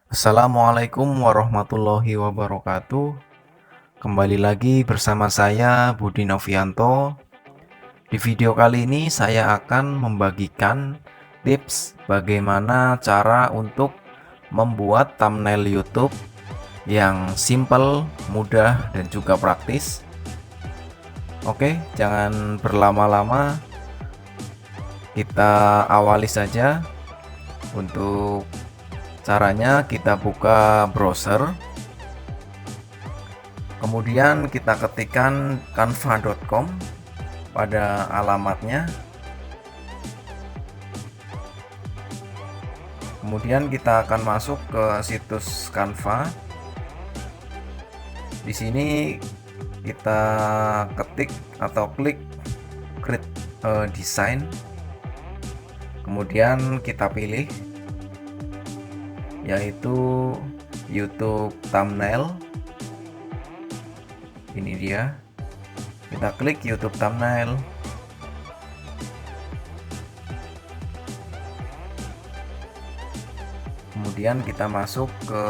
Assalamualaikum warahmatullahi wabarakatuh. Kembali lagi bersama saya Budi Novianto. Di video kali ini saya akan membagikan tips bagaimana cara untuk membuat thumbnail YouTube yang simple, mudah, dan juga praktis. Oke, jangan berlama-lama. Kita awali saja. Untuk caranya kita buka browser. Kemudian kita ketikkan canva.com pada alamatnya. Kemudian kita akan masuk ke situs Canva. Di sini kita ketik atau klik create design. Kemudian kita pilih yaitu YouTube thumbnail. Ini dia. Kita klik YouTube thumbnail. Kemudian kita masuk ke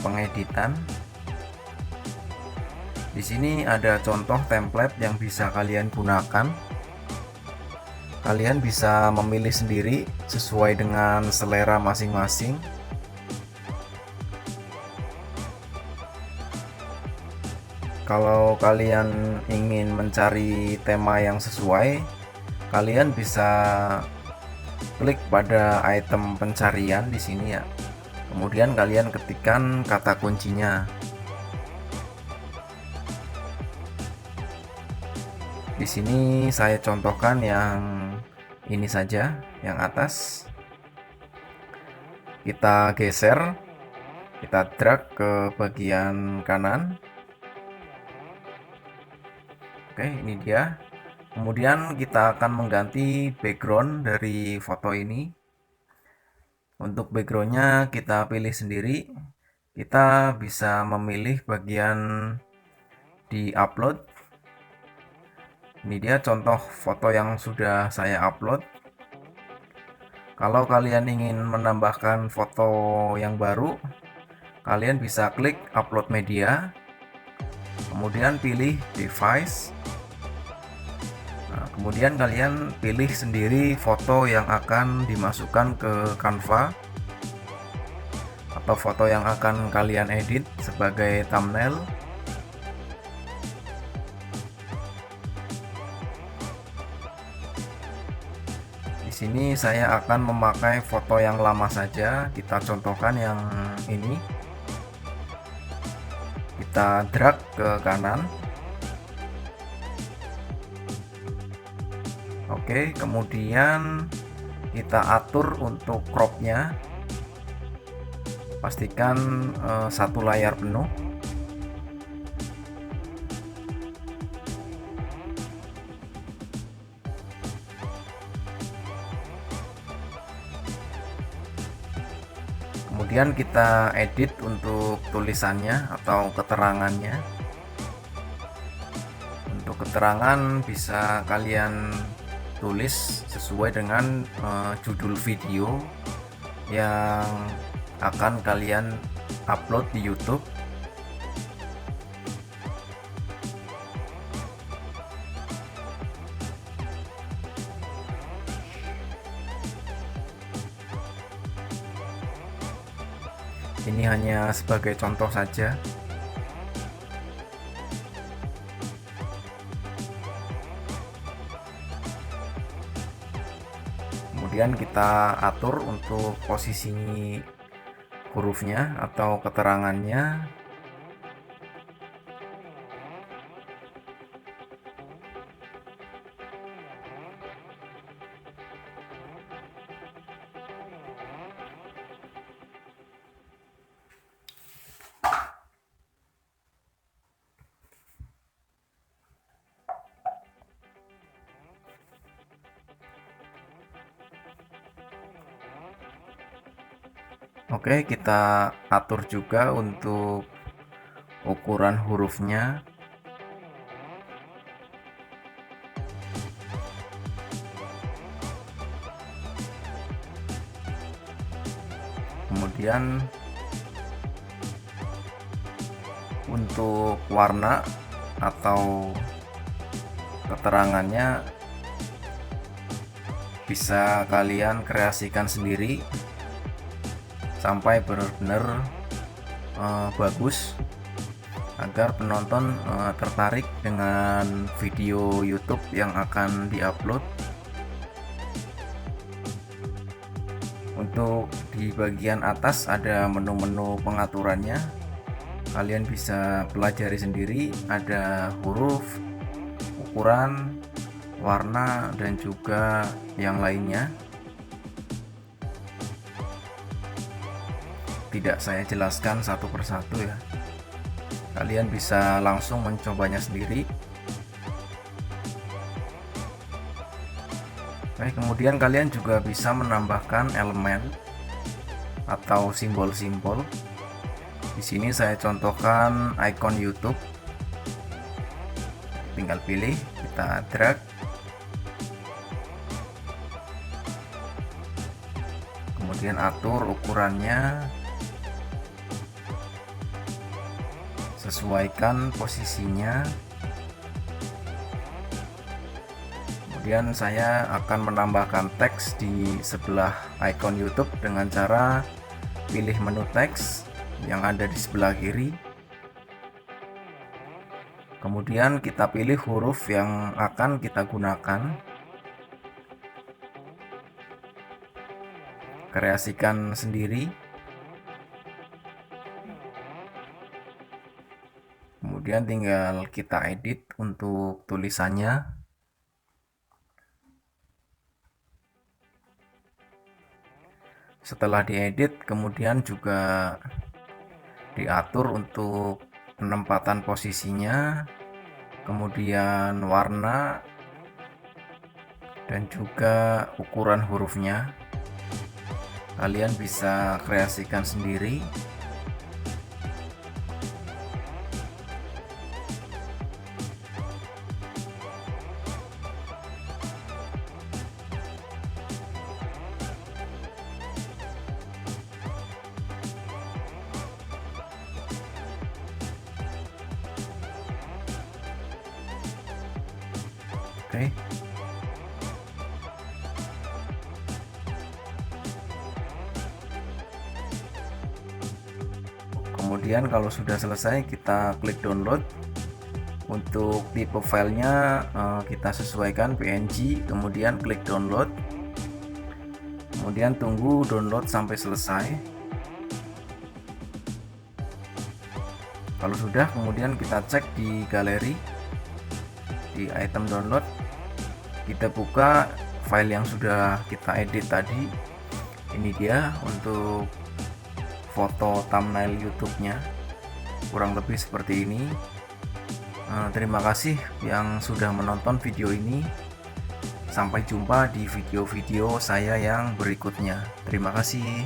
pengeditan. Di sini ada contoh template yang bisa kalian gunakan. Kalian bisa memilih sendiri sesuai dengan selera masing-masing. Kalau kalian ingin mencari tema yang sesuai, kalian bisa klik pada item pencarian di sini ya. Kemudian kalian ketikkan kata kuncinya. Di sini saya contohkan yang ini saja, yang atas. Kita geser, kita drag ke bagian kanan. Oke, ini dia. Kemudian kita akan mengganti background dari foto ini. Untuk backgroundnya kita pilih sendiri. Kita bisa memilih bagian di upload. Ini dia contoh foto yang sudah saya upload. Kalau kalian ingin menambahkan foto yang baru, kalian bisa klik upload media, kemudian pilih device. Nah, kemudian kalian pilih sendiri foto yang akan dimasukkan ke Canva atau foto yang akan kalian edit sebagai thumbnail. Di sini saya akan memakai foto yang lama saja. Kita contohkan yang ini. Kita drag ke kanan. Oke, kemudian kita atur untuk cropnya. Pastikan satu layar penuh. Kemudian kita edit untuk tulisannya atau keterangannya. Untuk keterangan bisa kalian tulis sesuai dengan judul video yang akan kalian upload di YouTube. Ini hanya sebagai contoh saja. Kemudian kita atur untuk posisi hurufnya atau keterangannya. Oke, kita atur juga untuk ukuran hurufnya. Kemudian untuk warna atau keterangannya bisa kalian kreasikan sendiri sampai benar-benar bagus agar penonton tertarik dengan video YouTube yang akan diupload. Untuk di bagian atas ada menu-menu pengaturannya, kalian bisa pelajari sendiri. Ada huruf, ukuran, warna, dan juga yang lainnya. Tidak saya jelaskan satu persatu ya, kalian bisa langsung mencobanya sendiri. Oke, kemudian kalian juga bisa menambahkan elemen atau simbol-simbol. Di sini saya contohkan icon YouTube. Tinggal pilih, kita drag. Kemudian atur ukurannya. Sesuaikan posisinya. Kemudian saya akan menambahkan teks di sebelah icon YouTube dengan cara pilih menu teks yang ada di sebelah kiri. Kemudian kita pilih huruf yang akan kita gunakan. Kreasikan sendiri. Kemudian tinggal kita edit untuk tulisannya. Setelah diedit, kemudian juga diatur untuk penempatan posisinya, kemudian warna, dan juga ukuran hurufnya. Kalian bisa kreasikan sendiri. Oke. Kemudian kalau sudah selesai, kita klik download. Untuk tipe filenya kita sesuaikan PNG, kemudian klik download. Kemudian tunggu download sampai selesai. Kalau sudah, kemudian kita cek di galeri, di item download, kita buka file yang sudah kita edit tadi. Ini dia untuk foto thumbnail YouTube-nya, kurang lebih seperti ini. Terima kasih yang sudah menonton video ini. Sampai jumpa di video-video saya yang berikutnya. Terima kasih.